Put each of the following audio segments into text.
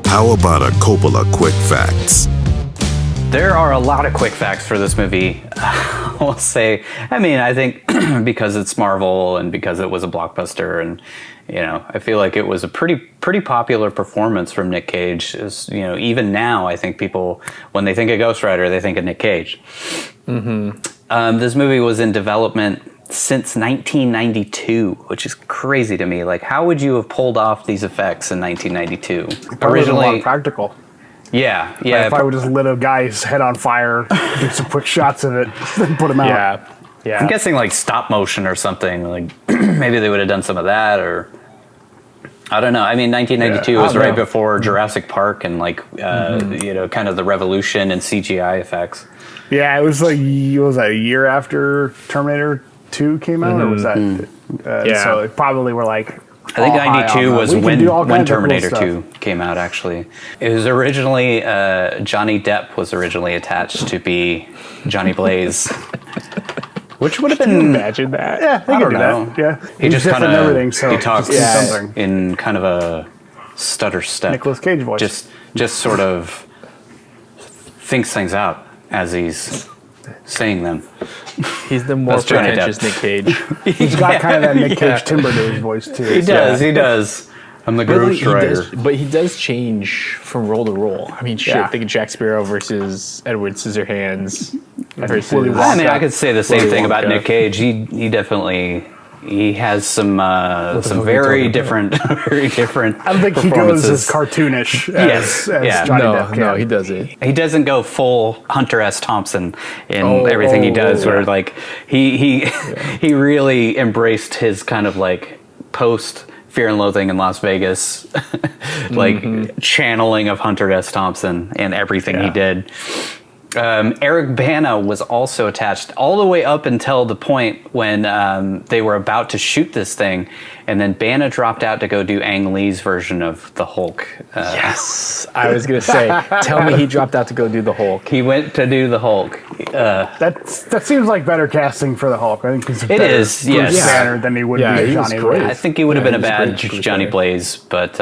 How about a Coppola quick facts? There are a lot of quick facts for this movie. I'll say, I think because it's Marvel and because it was a blockbuster, and I feel like it was a pretty popular performance from Nic Cage. Even now, I think people, when they think of Ghost Rider, they think of Nic Cage. Mm-hmm. This movie was in development since 1992, which is crazy to me. Like, how would you have pulled off these effects in 1992? Originally, a lot practical. Yeah. Like if I would just lit a guy's head on fire, do some quick shots of it, then put him out. Yeah. I'm guessing like stop motion or something. Like maybe they would have done some of that, or I don't know. 1992 was right before Jurassic Park and kind of the revolution in CGI effects. Yeah, it was like a year after Terminator 2 came out, or was that? So it probably were like. I think 92 was when Terminator 2 came out, actually. It was originally, Johnny Depp was originally attached to be Johnny Blaze. Which would have been... Imagine that. Yeah, I don't know. Yeah. He just kind of... everything, so he talks in kind of a stutter step. Nicolas Cage voice. Just sort of thinks things out as he's saying them. He's the more pretentious Nic Cage. He's got kind of that Nic Cage Timberlake voice too. He does. I'm the Ghost Rider. But he does change from role to role. Think of Jack Sparrow versus Edward Scissorhands. I could say the same thing about Nic Cage. He definitely... He has some very different I don't think he goes as cartoonish as Johnny Depp can. No, he doesn't. He doesn't go full Hunter S. Thompson in everything he does, where like he really embraced his kind of like post Fear and Loathing in Las Vegas channeling of Hunter S. Thompson and everything he did. Eric Bana was also attached all the way up until the point when they were about to shoot this thing, and then Bana dropped out to go do Ang Lee's version of the Hulk. Yes, I was gonna say, tell me he dropped out to go do the Hulk. He went to do the Hulk. That seems like better casting for the Hulk. I think he's it is Bruce Banner than he would be Johnny Blaze. I think he would have been a bad Johnny Blaze, but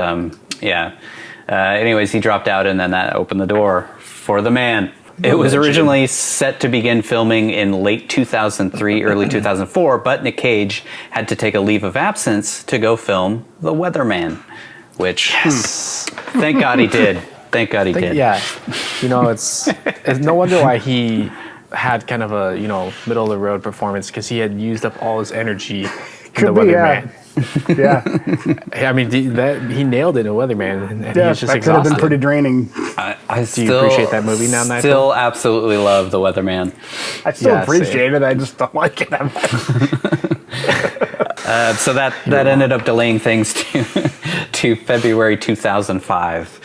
anyways, he dropped out, and then that opened the door for the man. It was originally set to begin filming in late 2003, early 2004, but Nic Cage had to take a leave of absence to go film The Weatherman, which, thank God he did. Thank God he did. Yeah. It's no wonder why he had kind of a, middle of the road performance, because he had used up all his energy in The Weatherman. He nailed it in Weatherman, and he was just that exhausted. could have been pretty draining. Do you appreciate that movie now, Nigel? Still absolutely love The Weatherman. I still appreciate it. I just don't like it that much. So that ended up delaying things to February 2005.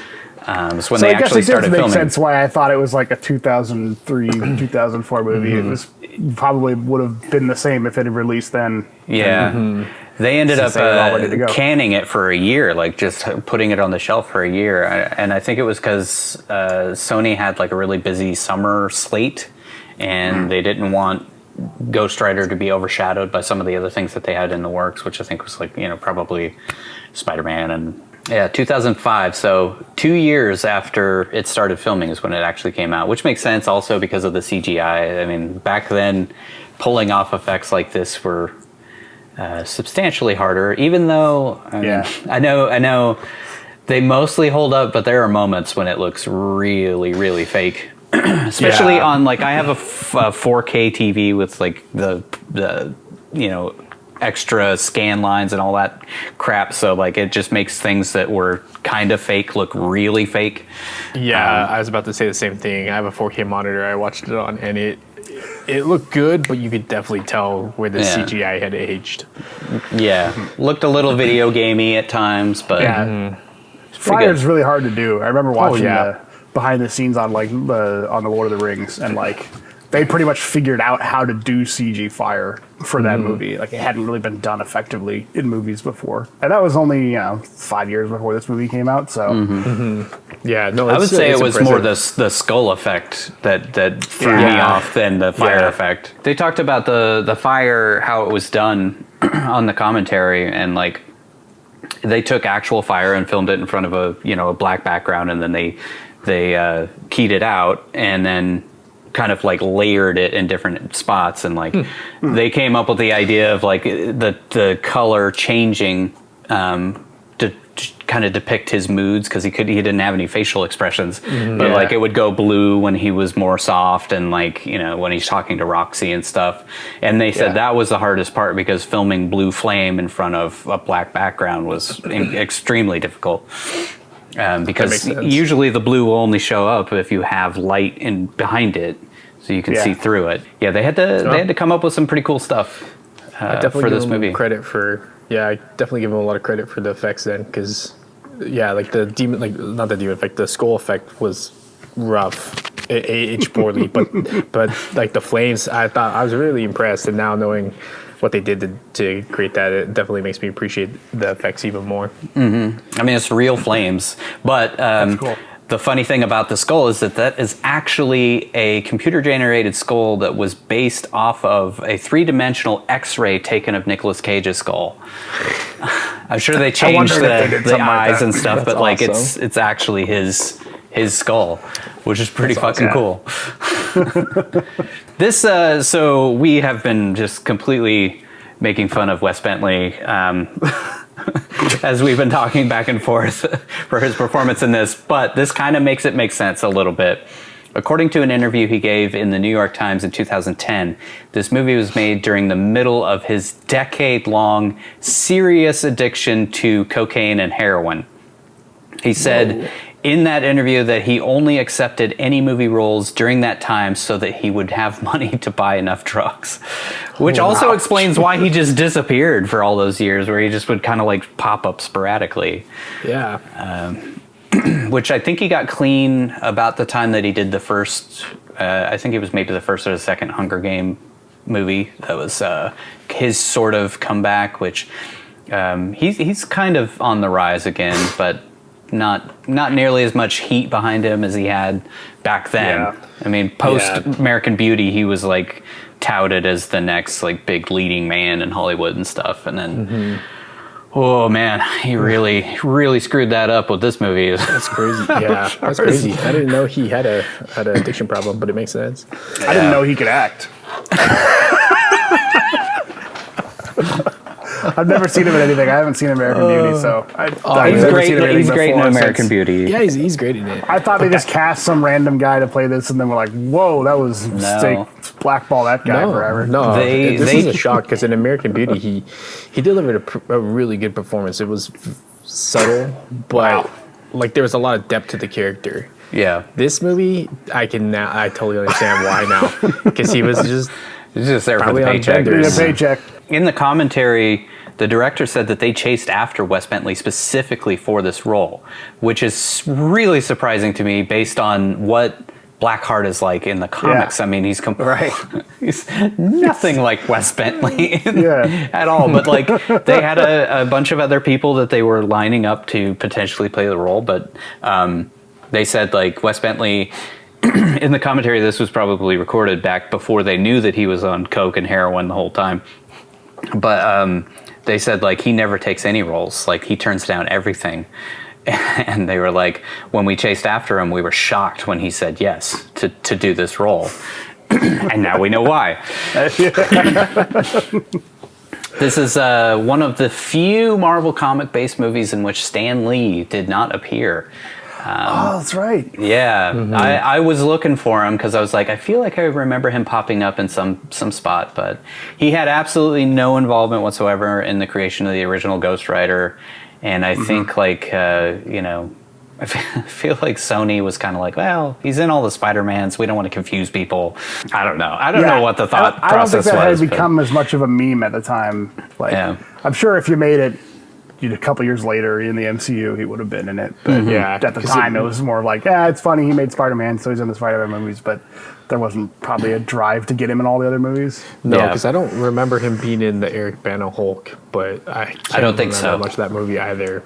Is when they actually started filming. It makes sense why I thought it was like a 2003, 2004 movie. It was probably would have been the same if it had released then. Yeah. They ended up canning it for a year, like just putting it on the shelf for a year. And I think it was because Sony had like a really busy summer slate, and they didn't want Ghost Rider to be overshadowed by some of the other things that they had in the works, which I think was like, probably Spider-Man and 2005. So 2 years after it started filming is when it actually came out, which makes sense also because of the CGI. Back then, pulling off effects like this were substantially harder, even though I know they mostly hold up, but there are moments when it looks really, really fake. Especially on I have a 4K TV with like the extra scan lines and all that crap, so it just makes things that were kind of fake look really fake. I was about to say the same thing. I have a 4K monitor I watched it on, and it looked good, but you could definitely tell where the CGI had aged. Looked a little video gamey at times, but Fire is really hard to do. I remember watching the behind the scenes on on the Lord of the Rings, and they pretty much figured out how to do CG fire for that movie. It hadn't really been done effectively in movies before, and that was only 5 years before this movie came out. So I would say it was impressive. More the skull effect that threw me off than the fire effect. They talked about the fire, how it was done on the commentary, and they took actual fire and filmed it in front of a black background, and then they keyed it out and then kind of like layered it in different spots, and like they came up with the idea of like the color changing to kind of depict his moods, because he didn't have any facial expressions, but like it would go blue when he was more soft, and like when he's talking to Roxy and stuff. And they said that was the hardest part, because filming blue flame in front of a black background was extremely difficult. Because usually the blue will only show up if you have light in behind it, so you can see through it. Yeah, they had to come up with some pretty cool stuff for this movie. I definitely give him a lot of credit for the effects then, because like the demon, like not the demon effect, the skull effect was rough. It aged poorly, but like the flames, I was really impressed, and now knowing what they did to create that, it definitely makes me appreciate the effects even more. Mm-hmm. I mean, it's real flames, but that's cool. The funny thing about the skull is that is actually a computer-generated skull that was based off of a 3-dimensional X-ray taken of Nicolas Cage's skull. I'm sure they changed the eyes and stuff, but like it's actually his skull, which is pretty fucking cool. This so we have been just completely making fun of Wes Bentley as we've been talking back and forth for his performance in this, but this kind of makes it make sense a little bit. According to an interview he gave in the New York Times in 2010, this movie was made during the middle of his decade-long serious addiction to cocaine and heroin. He said in that interview that he only accepted any movie roles during that time so that he would have money to buy enough drugs, which also explains why he just disappeared for all those years, where he just would kind of like pop up sporadically. Which I think he got clean about the time that he did the first, I think it was maybe the first or the second Hunger Game movie. That was his sort of comeback, which he's kind of on the rise again, but not nearly as much heat behind him as he had back then. I mean, post American Beauty, he was like touted as the next like big leading man in Hollywood and stuff, and then oh man, he really screwed that up with this movie. That's crazy. Yeah, that's crazy. I didn't know he had an addiction problem, but it makes sense. I didn't know he could act. I've never seen him in anything. I haven't seen American Beauty, so he's great. He's great in American Beauty. Yeah, he's great in it. I thought they just cast some random guy to play this, and then we're like, "Whoa, that was blackball that guy forever." No, this is a shock, because in American Beauty, he delivered a really good performance. It was subtle, but like there was a lot of depth to the character. Yeah, this movie, I totally understand why now, because he was just there for the paycheck. In the commentary, the director said that they chased after Wes Bentley specifically for this role, which is really surprising to me based on what Blackheart is like in the comics. I mean, he's he's nothing like Wes Bentley at all. But like, they had a bunch of other people that they were lining up to potentially play the role, but they said like Wes Bentley. In the commentary, this was probably recorded back before they knew that he was on coke and heroin the whole time. But they said like he never takes any roles, like he turns down everything. And they were like, when we chased after him, we were shocked when he said yes to do this role. And now we know why. This is one of the few Marvel comic-based movies in which Stan Lee did not appear. That's right. Yeah, I was looking for him because I was like, I feel like I remember him popping up in some spot, but he had absolutely no involvement whatsoever in the creation of the original Ghost Rider, and I think like I feel like Sony was kind of like, well, he's in all the Spider-Mans. We don't want to confuse people. I don't know. I don't know what the thought process was. I don't think that had become as much of a meme at the time. Like, I'm sure if you made it a couple years later in the MCU, he would have been in it. But at the time, it was more like, it's funny. He made Spider-Man, so he's in the Spider-Man movies. But there wasn't probably a drive to get him in all the other movies. No, because I don't remember him being in the Eric Bana Hulk. But I don't think so. Much of that movie either.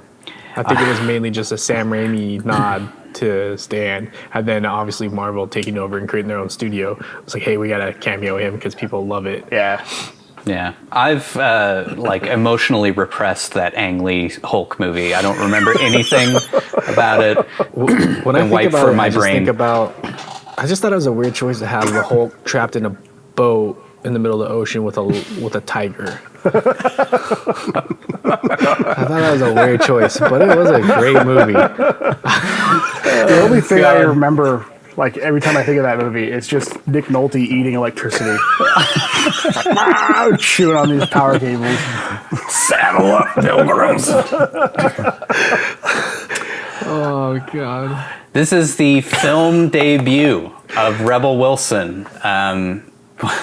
I think it was mainly just a Sam Raimi nod to Stan, and then obviously Marvel taking over and creating their own studio. It was like, hey, we gotta cameo him because people love it. Yeah. Yeah, I've like emotionally repressed that Ang Lee Hulk movie. I don't remember anything about it. When I think about it, I just thought it was a weird choice to have the Hulk trapped in a boat in the middle of the ocean with a tiger. I thought that was a weird choice, but it was a great movie. The only thing I remember, like every time I think of that movie, it's just Nick Nolte eating electricity, chewing on these power cables. Saddle up, pilgrims. Oh God! This is the film debut of Rebel Wilson.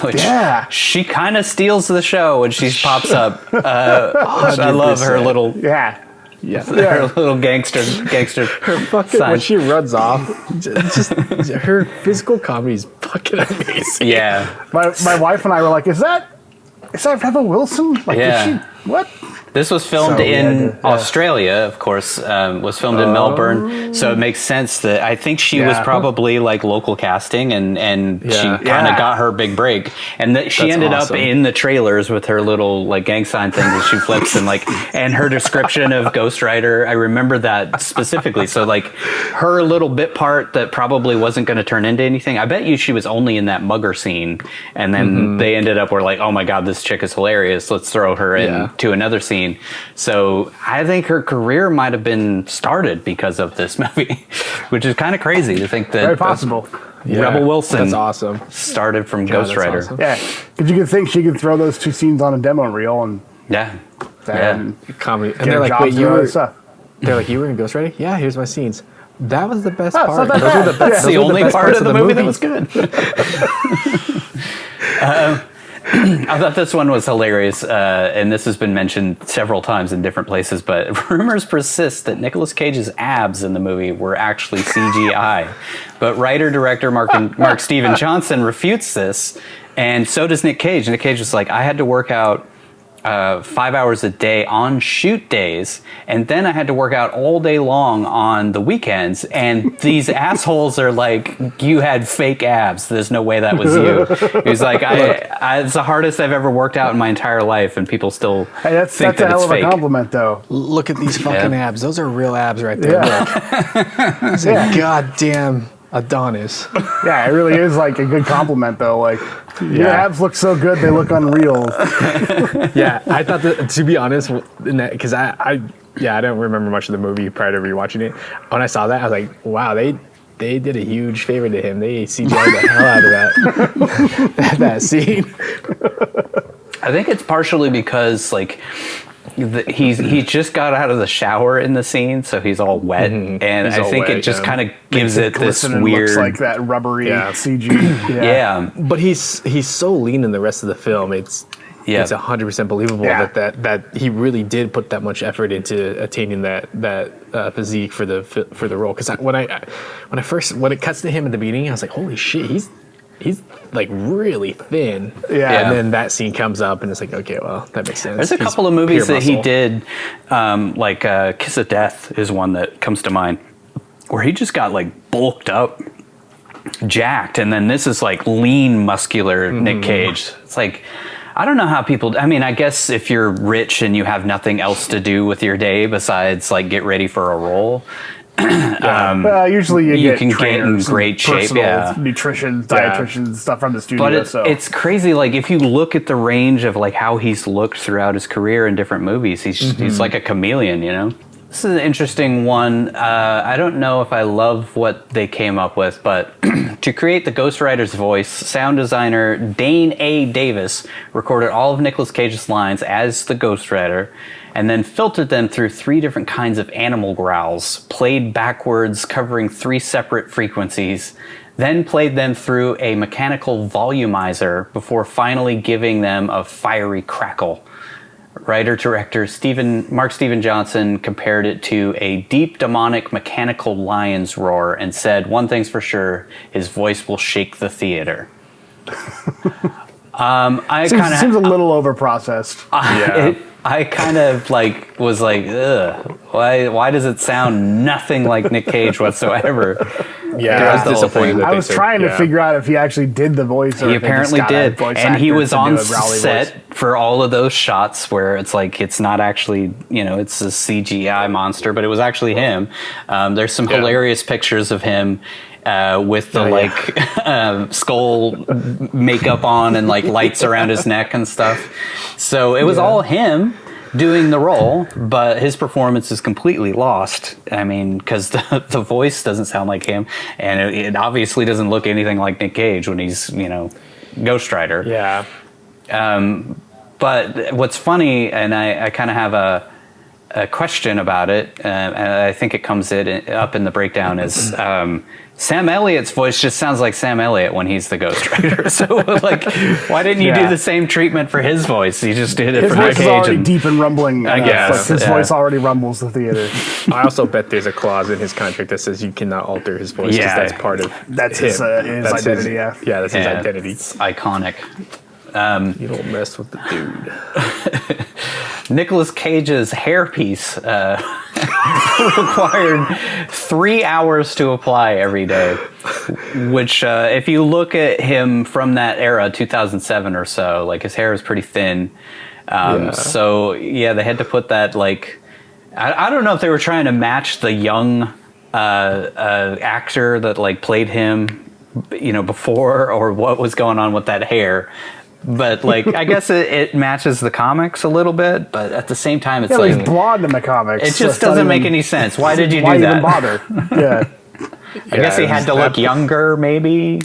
Which she kind of steals the show when she pops up. I love her little her little gangster her fucking sign. When she runs off, just her physical comedy is fucking amazing. Yeah, my wife and I were like, "Is that Rebel Wilson?" Like, yeah. What? This was filmed in Australia, of course. Was filmed in Melbourne, so it makes sense that I think she was probably like local casting, and she kind of got her big break. And that she ended up in the trailers with her little like gang sign thing that she flips and her description of Ghost Rider. I remember that specifically. So like her little bit part that probably wasn't going to turn into anything. I bet you she was only in that mugger scene, and then they ended up were like, oh my god, this chick is hilarious. Let's throw her into another scene. So I think her career might have been started because of this movie, which is kind of crazy to think that. Very possible. Rebel Wilson, that's awesome. Started from Ghost Rider. Awesome. Yeah, because you could think she could throw those two scenes on a demo reel and comedy. And they're like, wait, they're like, you were in Ghost Rider? Yeah, here's my scenes. That was the best part. Those were the best. That's the only part of the movie that was good. I thought this one was hilarious, and this has been mentioned several times in different places, but rumors persist that Nicolas Cage's abs in the movie were actually CGI. But writer-director Mark Steven Johnson refutes this, and so does Nic Cage. Nic Cage was like, I had to work out 5 hours a day on shoot days, and then I had to work out all day long on the weekends, and these assholes are like, you had fake abs, there's no way that was you. He's like, it's the hardest I've ever worked out in my entire life, and people still think that it's fake. That's a hell of a compliment, though. Look at these fucking abs. Those are real abs right there. Yeah. It's a goddamn Adonis. Yeah, it really is like a good compliment, though. Like, your abs look so good, they look unreal. Yeah, I thought that, to be honest, because I don't remember much of the movie prior to rewatching it. When I saw that, I was like, wow, they did a huge favor to him. They CGI'd the hell out of that scene. I think it's partially because like he just got out of the shower in the scene, so he's all wet, and I think it just kind of gives it this weird, looks like that rubbery CG. Yeah, but he's so lean in the rest of the film. It's 100% believable that he really did put that much effort into attaining that physique for the role. Because when it cuts to him at the beginning, I was like, holy shit, he's like really thin. Yeah. And then that scene comes up and it's like, okay, well, that makes sense. There's a couple of movies that he did, like Kiss of Death is one that comes to mind, where he just got like bulked up, jacked, and then this is like lean, muscular Nic Cage. It's like, I don't know how people, I mean, I guess if you're rich and you have nothing else to do with your day besides like get ready for a role, usually you can get in great shape, nutrition, dietitian stuff from the studio. But it's crazy. Like if you look at the range of like how he's looked throughout his career in different movies, he's like a chameleon, you know. This is an interesting one. I don't know if I love what they came up with, but to create the Ghost Rider's voice, sound designer Dane A. Davis recorded all of Nicolas Cage's lines as the Ghost Rider, and then filtered them through 3 different kinds of animal growls, played backwards, covering 3 separate frequencies, then played them through a mechanical volumizer before finally giving them a fiery crackle. Writer-director Mark Steven Johnson compared it to a deep, demonic, mechanical lion's roar and said, one thing's for sure, his voice will shake the theater. Seems a little over-processed. I kind of like was like, ugh, why does it sound nothing like Nic Cage whatsoever? Yeah, I was disappointed. I was trying to figure out if he actually did the voice. Or he if apparently just got a did, voice and he actor was to do on a Rowley set voice. for all of those shots where it's like it's not actually, you know, it's a CGI monster, but it was actually him. There's some hilarious pictures of him with the skull makeup on and like lights around his neck and stuff. So it was all him doing the role, but his performance is completely lost. I mean, because the voice doesn't sound like him, and it obviously doesn't look anything like Nic Cage when he's, you know, Ghost Rider. Yeah. But what's funny, and I kind of have a question about it, and I think it comes up in the breakdown, is Sam Elliott's voice just sounds like Sam Elliott when he's the Ghost Rider. So, like, why didn't you do the same treatment for his voice? You just did it for Nic Cage. His voice is already deep and rumbling. I guess. Like, his voice already rumbles the theater. I also bet there's a clause in his contract that says you cannot alter his voice because that's part of his identity. Yeah, that's his identity. It's iconic. You don't mess with the dude. Nicolas Cage's hairpiece required 3 hours to apply every day, which if you look at him from that era, 2007 or so, like his hair is pretty thin. So yeah, they had to put that, like, I don't know if they were trying to match the young actor that like played him, you know, before, or what was going on with that hair. But like, I guess it matches the comics a little bit, but at the same time, it's like he's blonde in the comics. It just doesn't make any sense. Why did you do that? Why even bother? Yeah. I guess he had to look younger, maybe.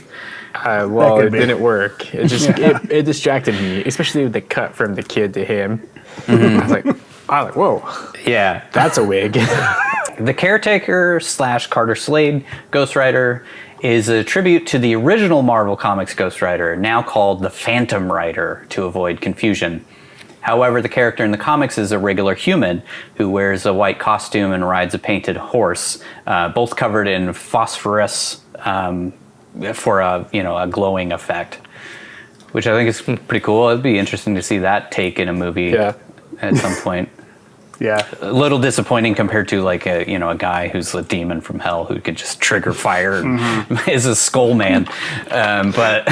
Well, it didn't work. It just it distracted me, especially with the cut from the kid to him. I was like, whoa, yeah, that's a wig. The Caretaker / Carter Slade Ghost Rider is a tribute to the original Marvel Comics Ghost Rider, now called the Phantom Rider to avoid confusion. However, the character in the comics is a regular human who wears a white costume and rides a painted horse, both covered in phosphorus for a glowing effect, which I think is pretty cool. It'd be interesting to see that take in a movie at some point. Yeah, a little disappointing compared to like a guy who's a demon from hell who could just trigger fire and is a skull man. But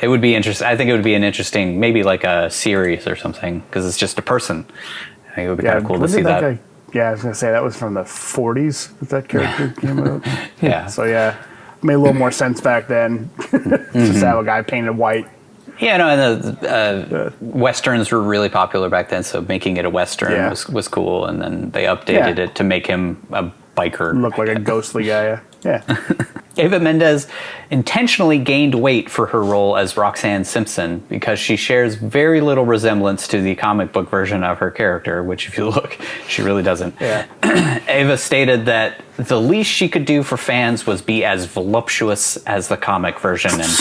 it would be interesting. I think it would be an interesting, maybe like a series or something, because it's just a person. I think it would be kind of cool to see that. I was gonna say that was from the 40s that character came out. Yeah. So yeah, made a little more sense back then. Just have a guy painted white. Yeah, no, and the westerns were really popular back then, so making it a western was cool, and then they updated it to make him a biker. Look like a ghostly guy. Yeah. Eva Mendes intentionally gained weight for her role as Roxanne Simpson because she shares very little resemblance to the comic book version of her character, which if you look, she really doesn't. Yeah. Ava stated that the least she could do for fans was be as voluptuous as the comic version, and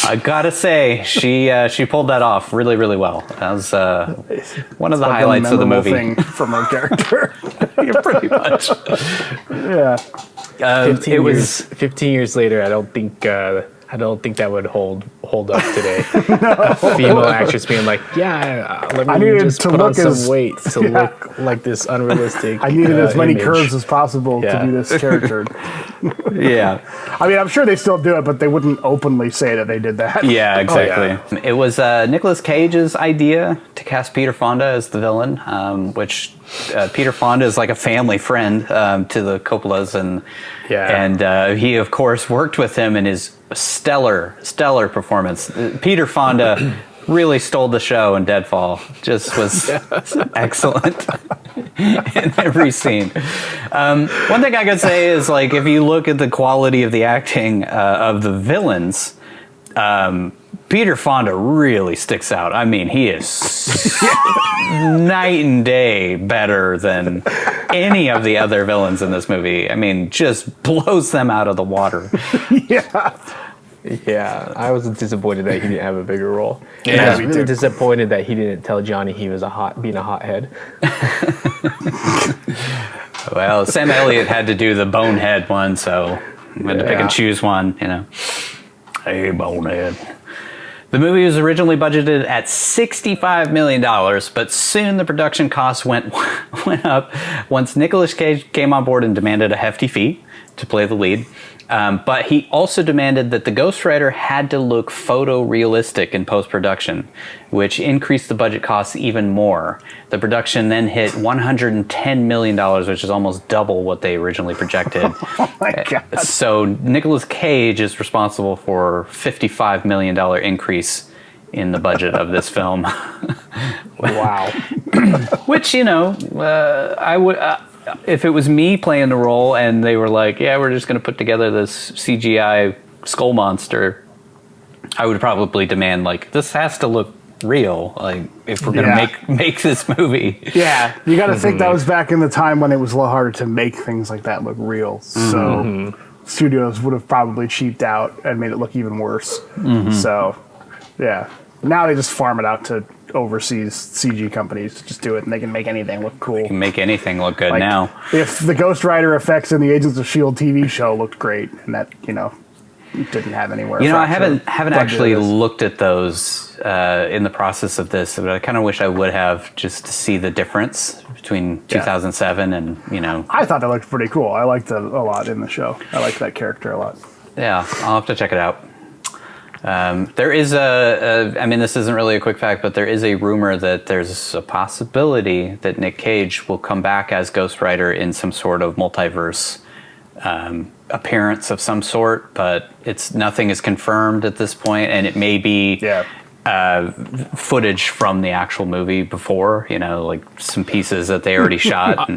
I gotta say, she pulled that off really, really well. That was one of the highlights of the movie. Thing from her character. Yeah, pretty much. Yeah. 15 years later. I don't think that would hold up today. A female actress being like, let me just put on some weight to look like this unrealistic. I needed as many image. curves as possible to do this character. Yeah. I mean, I'm sure they still do it, but they wouldn't openly say that they did that. Yeah, exactly. It was Nicolas Cage's idea to cast Peter Fonda as the villain, which Peter Fonda is like a family friend to the Coppolas, and he of course worked with him in his stellar performance. Peter Fonda really stole the show in Deadfall. Just was excellent in every scene. One thing I could say is, like, if you look at the quality of the acting of the villains, Peter Fonda really sticks out. I mean, he is night and day better than any of the other villains in this movie. I mean, just blows them out of the water. Yeah, I was disappointed that he didn't have a bigger role. Yeah, and I was really disappointed that he didn't tell Johnny he was being a hothead. Well, Sam Elliott had to do the bonehead one, so we had to pick and choose one, Hey, bonehead. The movie was originally budgeted at $65 million, but soon the production costs went up once Nicolas Cage came on board and demanded a hefty fee to play the lead. But he also demanded that the Ghost Rider had to look photorealistic in post-production, which increased the budget costs even more. The production then hit $110 million, which is almost double what they originally projected. Oh my God. So Nicolas Cage is responsible for $55 million increase in the budget of this film. Wow. Which, I would... if it was me playing the role and they were like, yeah, we're just going to put together this CGI skull monster, I would probably demand, like, this has to look real, like, if we're going to make this movie. Yeah, you got to think that was back in the time when it was a little harder to make things like that look real. So studios would have probably cheaped out and made it look even worse. So, yeah. Now they just farm it out to overseas CG companies to just do it, and they can make anything look cool. They can make anything look good now. If the Ghost Rider effects in the Agents of S.H.I.E.L.D. TV show looked great, and that, didn't have anywhere. I haven't actually looked at those in the process of this, but I kind of wish I would have, just to see the difference between 2007 and, I thought that looked pretty cool. I liked it a lot in the show. I liked that character a lot. Yeah, I'll have to check it out. There is this isn't really a quick fact, but there is a rumor that there's a possibility that Nic Cage will come back as Ghost Rider in some sort of multiverse appearance of some sort, but nothing is confirmed at this point, and it may be footage from the actual movie before, like some pieces that they already shot.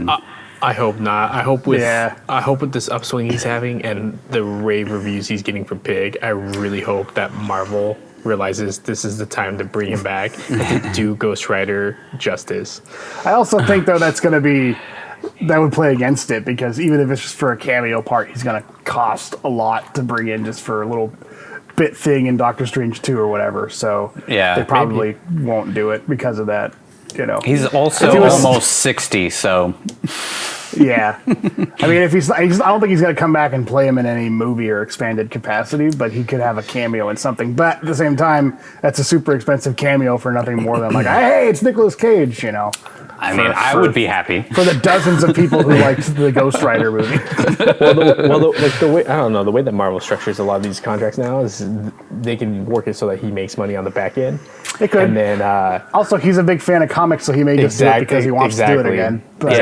I hope not. I hope with this upswing he's having and the rave reviews he's getting from Pig, I really hope that Marvel realizes this is the time to bring him back and to do Ghost Rider justice. I also think, though, that would play against it, because even if it's just for a cameo part, he's going to cost a lot to bring in just for a little bit thing in Doctor Strange 2 or whatever. So they probably won't do it because of that. He's also almost 60, so yeah. I mean, if I don't think he's going to come back and play him in any movie or expanded capacity, but he could have a cameo in something. But at the same time, that's a super expensive cameo for nothing more than hey, it's Nicolas Cage, I would be happy for the dozens of people who liked the Ghost Rider movie. The way that Marvel structures a lot of these contracts now is they can work it so that he makes money on the back end. They could. And then also, he's a big fan of comics, so he may just do it because he wants to do it again. But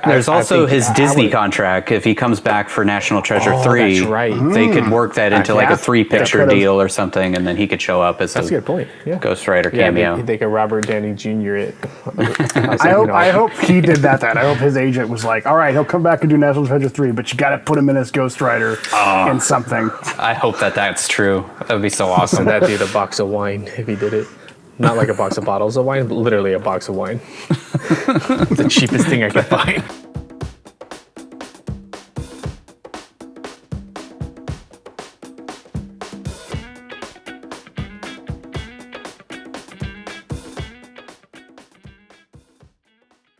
there's also his Disney contract. If he comes back for National Treasure 3, that's right. They could work that into a 3-picture deal or something, and then he could show up as a good point. Yeah. Ghost Rider cameo. They could Robert Downey Jr. it. I hope he did that. I hope his agent was like, all right, he'll come back and do National Treasure 3, but you got to put him in as Ghost Rider in something. I hope that's true. That would be so awesome. That'd be the box of wine if he did it. Not like a box of bottles of wine, but literally a box of wine. The cheapest thing I could find.